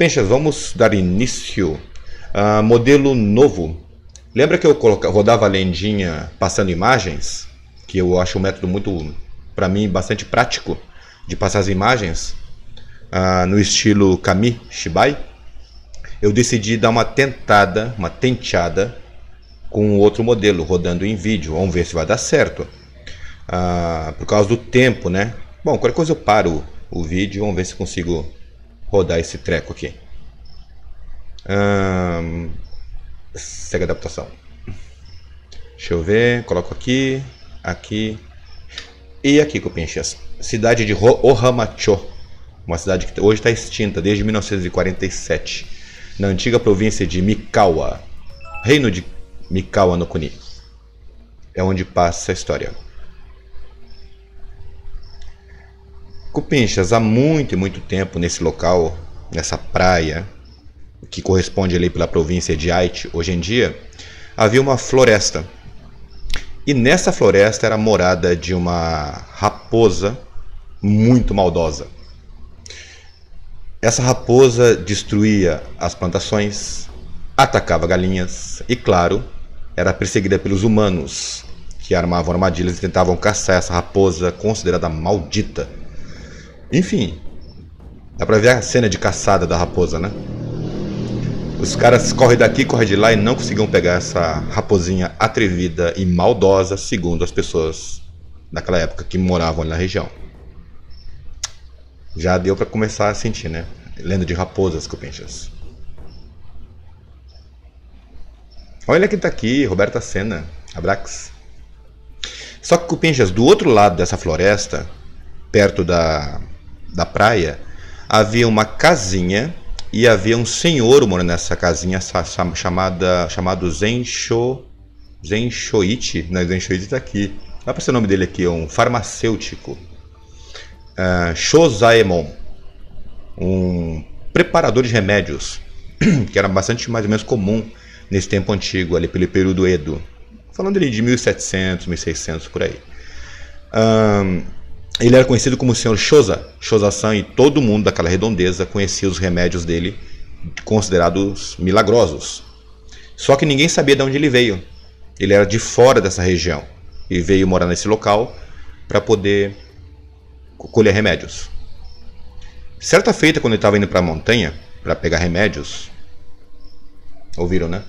Cupenchas, vamos dar início a modelo novo. Lembra que eu rodava a lendinha passando imagens? Que eu acho um método muito, para mim, bastante prático de passar as imagens no estilo Kami Shibai. Eu decidi dar uma tenteada com outro modelo, rodando em vídeo. Vamos ver se vai dar certo. Por causa do tempo, né? Bom, qualquer coisa eu paro o vídeo. Vamos ver se consigo rodar esse treco aqui. Segue a adaptação. Deixa eu ver. Coloco aqui, aqui e aqui, Cupenchas. Cidade de Ohamacho. Uma cidade que hoje está extinta desde 1947. Na antiga província de Mikawa. Reino de Mikawa no Kuni. É onde passa a história. Cupenchas, há muito e muito tempo nesse local, nessa praia, que corresponde ali pela província de Aichi, hoje em dia, havia uma floresta. E nessa floresta era a morada de uma raposa muito maldosa. Essa raposa destruía as plantações, atacava galinhas e, claro, era perseguida pelos humanos, que armavam armadilhas e tentavam caçar essa raposa considerada maldita. Enfim, dá pra ver a cena de caçada da raposa, né? Os caras correm daqui, correm de lá e não conseguiam pegar essa raposinha atrevida e maldosa, segundo as pessoas daquela época que moravam ali na região. Já deu pra começar a sentir, né? Lenda de raposas, Cupenchas. Olha quem tá aqui, Roberta Senna, Abrax. Só que, Cupenchas, do outro lado dessa floresta, perto da praia, havia uma casinha e havia um senhor morando nessa casinha chamado Zenshoichi. Não, Zenshoichi está aqui. Dá para ser o nome dele aqui, é um farmacêutico. Shozaemon, um preparador de remédios, que era bastante mais ou menos comum nesse tempo antigo, ali pelo período Edo. Falando ali de 1700, 1600, por aí. Ele era conhecido como o Sr. Shoza-san, e todo mundo daquela redondeza conhecia os remédios dele, considerados milagrosos. Só que ninguém sabia de onde ele veio. Ele era de fora dessa região e veio morar nesse local para poder colher remédios. Certa feita, quando ele estava indo para a montanha para pegar remédios, ouviram, né?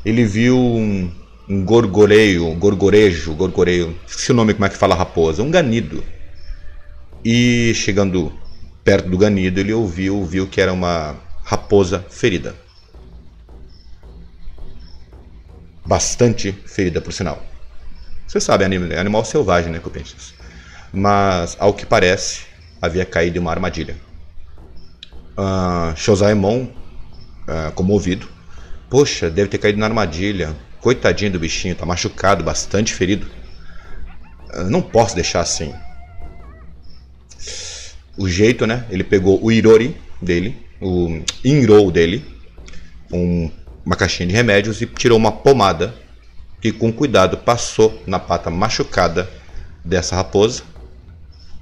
Ele viu um gorgorejo, esqueci o nome, como é que fala raposa, um ganido. E chegando perto do ganido, ele viu que era uma raposa ferida. Bastante ferida, por sinal. Você sabe, é animal selvagem, né, Cupenchas? Mas, ao que parece, havia caído em uma armadilha. Shozaemon, comovido, poxa, deve ter caído na armadilha. Coitadinho do bichinho, tá machucado, bastante ferido. Não posso deixar assim. O jeito, né? Ele pegou o Irori dele, o Inrou dele, uma caixinha de remédios, e tirou uma pomada que com cuidado passou na pata machucada dessa raposa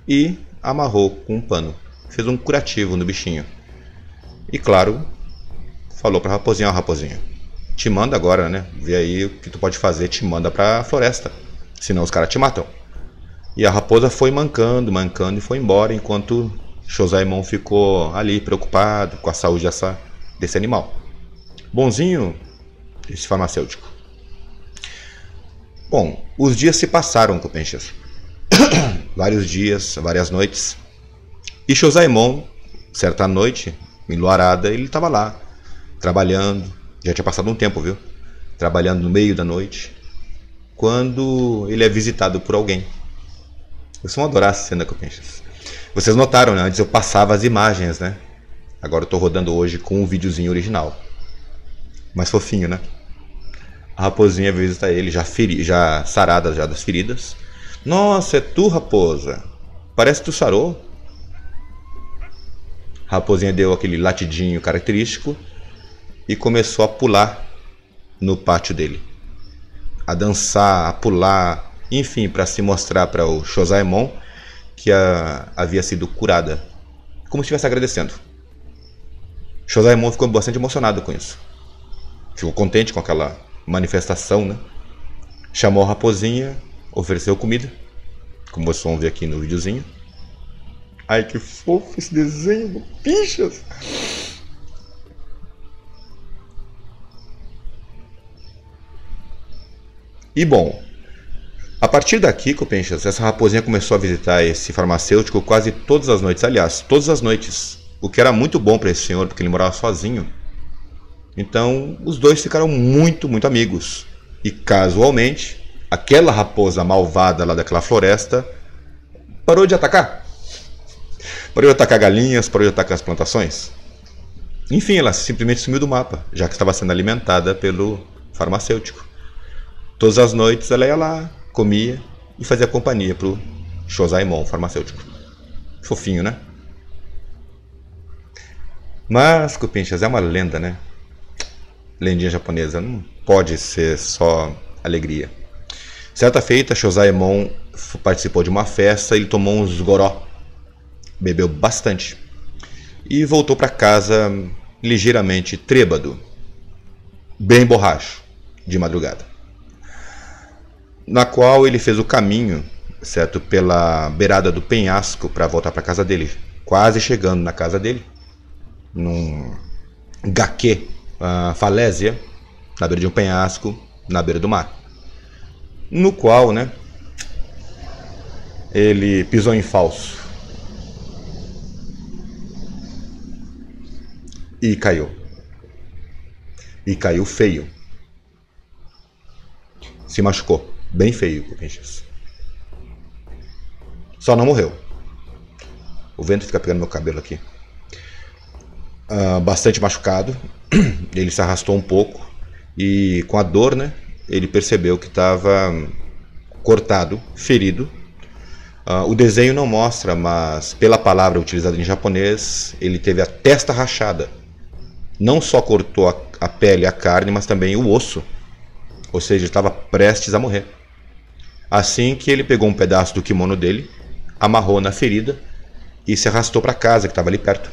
e amarrou com um pano. Fez um curativo no bichinho. E claro, falou pra raposinha: ó, raposinha, te manda agora, né? Vê aí o que tu pode fazer, te manda pra floresta. Senão os caras te matam. E a raposa foi mancando e foi embora, enquanto Shozaemon ficou ali preocupado com a saúde desse animal. Bonzinho, esse farmacêutico. Bom, os dias se passaram, Cupenchas. Vários dias, várias noites. E Shozaemon, certa noite, enluarada, ele estava lá, trabalhando. Já tinha passado um tempo, viu? Trabalhando no meio da noite, quando ele é visitado por alguém. Vocês vão adorar essa cena, Cupenchas. Vocês notaram, né? Antes eu passava as imagens, né? Agora eu estou rodando hoje com um videozinho original. Mais fofinho, né? A raposinha veio visitar ele, já sarada já das feridas. Nossa, é tu, raposa? Parece que tu sarou. A raposinha deu aquele latidinho característico e começou a pular no pátio dele. A dançar, a pular, enfim, para se mostrar para o Shozaemon que havia sido curada. como se estivesse agradecendo. Josaemon ficou bastante emocionado com isso. Ficou contente com aquela manifestação, né? Chamou a raposinha, ofereceu comida, como vocês vão ver aqui no videozinho. Ai, que fofo esse desenho, bichas! E bom, a partir daqui, Copenchas, essa raposinha começou a visitar esse farmacêutico quase todas as noites. Aliás, todas as noites. O que era muito bom para esse senhor, porque ele morava sozinho. Então, os dois ficaram muito, muito amigos. E casualmente, aquela raposa malvada lá daquela floresta parou de atacar. Parou de atacar galinhas, parou de atacar as plantações. Enfim, ela simplesmente sumiu do mapa, já que estava sendo alimentada pelo farmacêutico. Todas as noites ela ia lá, comia e fazia companhia pro Josaemon, farmacêutico. Fofinho, né? Mas, Cupinchas, é uma lenda, né? Lendinha japonesa, não pode ser só alegria. Certa feita, Josaemon participou de uma festa e ele tomou uns goró. Bebeu bastante. E voltou para casa ligeiramente trêbado. Bem borracho, de madrugada. Na qual ele fez o caminho, certo, pela beirada do penhasco para voltar para casa dele. Quase chegando na casa dele, num gaque, falésia, na beira de um penhasco, na beira do mar. No qual, né, ele pisou em falso. E caiu. E caiu feio. Se machucou. Bem feio, Cupinchas. Só não morreu. O vento fica pegando meu cabelo aqui. Bastante machucado. Ele se arrastou um pouco. E com a dor, né, ele percebeu que estava cortado, ferido. O desenho não mostra, mas pela palavra utilizada em japonês, ele teve a testa rachada. Não só cortou a pele, a carne, mas também o osso. Ou seja, estava prestes a morrer. Assim que ele pegou um pedaço do kimono dele, amarrou na ferida e se arrastou para casa, que estava ali perto.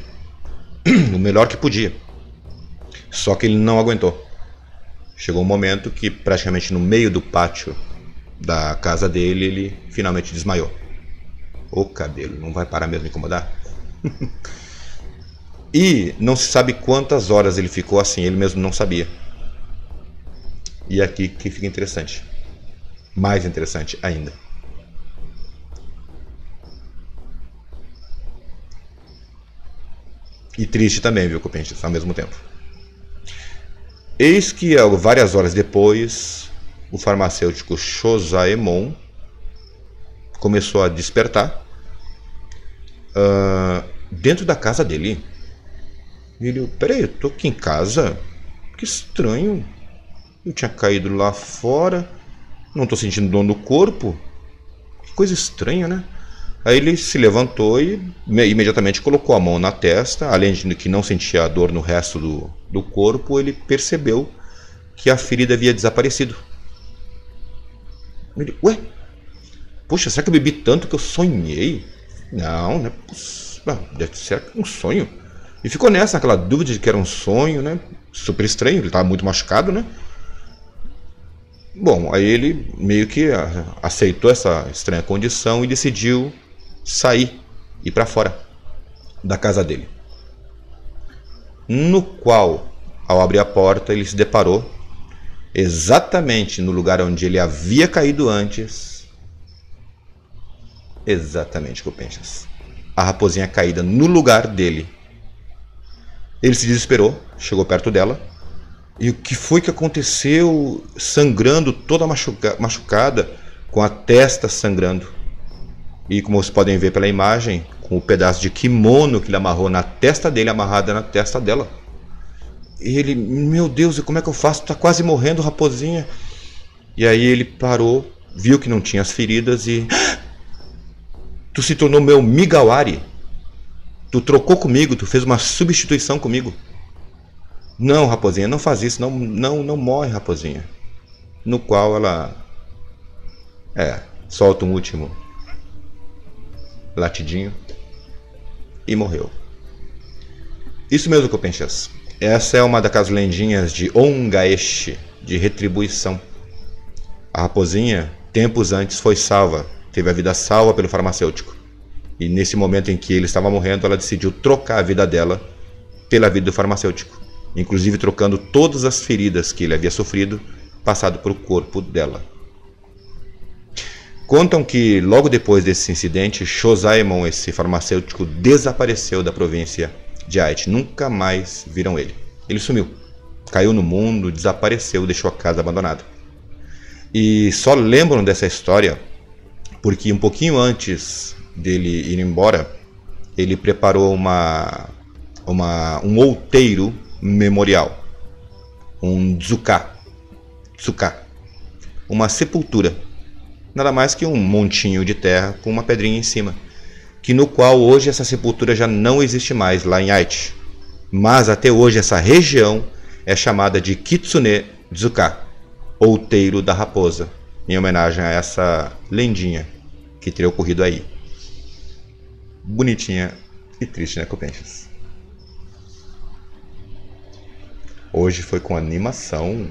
O melhor que podia. Só que ele não aguentou. Chegou um momento que praticamente no meio do pátio da casa dele, ele finalmente desmaiou. O cabelo, não vai parar mesmo de incomodar? E não se sabe quantas horas ele ficou assim, ele mesmo não sabia. E aqui que fica interessante. Mais interessante ainda. E triste também, viu, Cupinchas, ao mesmo tempo. Eis que várias horas depois, o farmacêutico Josaemon começou a despertar dentro da casa dele. E ele, peraí, eu tô aqui em casa? Que estranho. Eu tinha caído lá fora. Não tô sentindo dor no corpo. Que coisa estranha, né? Aí ele se levantou e imediatamente colocou a mão na testa. Além de que não sentia a dor no resto do corpo, ele percebeu que a ferida havia desaparecido. Ele, ué? Poxa, será que eu bebi tanto que eu sonhei? Não, né? Deve ser um sonho. E ficou naquela dúvida de que era um sonho, né? Super estranho, ele estava muito machucado, né? Bom, aí ele meio que aceitou essa estranha condição e decidiu sair, ir para fora da casa dele. No qual, ao abrir a porta, ele se deparou exatamente no lugar onde ele havia caído antes. Exatamente, Cupinchas. A raposinha caída no lugar dele. Ele se desesperou, chegou perto dela. E o que foi que aconteceu? Sangrando, toda machucada, com a testa sangrando. E como vocês podem ver pela imagem, com o pedaço de kimono que ele amarrou na testa dele, amarrada na testa dela. E ele, meu Deus, como é que eu faço? Tá quase morrendo, raposinha. E aí ele parou, viu que não tinha as feridas e... Tu se tornou meu Migawari. Tu trocou comigo, tu fez uma substituição comigo. Não, raposinha, não faz isso, não morre, raposinha. No qual ela solta um último latidinho e morreu. Isso mesmo, Copenchas. Essa é uma daquelas lendinhas de Ongaeshi, de retribuição. A raposinha, tempos antes, foi salva, teve a vida salva pelo farmacêutico. E nesse momento em que ele estava morrendo, ela decidiu trocar a vida dela pela vida do farmacêutico, inclusive trocando todas as feridas que ele havia sofrido, passado para o corpo dela. Contam que logo depois desse incidente, Shozaemon, esse farmacêutico, desapareceu da província de Aichi. Nunca mais viram ele. Ele sumiu, caiu no mundo, desapareceu, deixou a casa abandonada. E só lembram dessa história porque um pouquinho antes dele ir embora, ele preparou um outeiro memorial, um tsuka, uma sepultura, nada mais que um montinho de terra com uma pedrinha em cima, que no qual hoje essa sepultura já não existe mais lá em Aichi, mas até hoje essa região é chamada de Kitsune Tsuka, outeiro da raposa, em homenagem a essa lendinha que teria ocorrido aí. Bonitinha e triste, né, Copenchas? Hoje foi com animação.